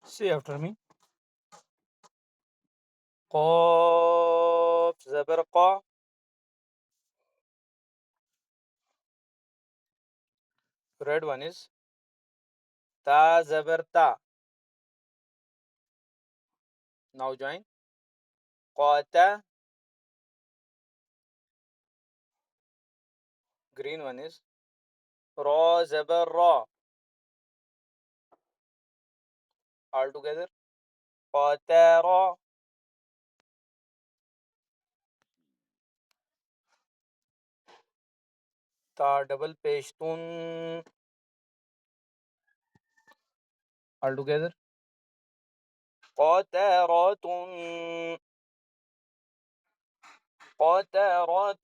Say after me. قاف زبر قا. Red one is ta زبر ta. Now join. قاتا. Green one is ra زبر ra. All together. قاتارا. Ta double peshtun. All together. قاتارات. قاتارات.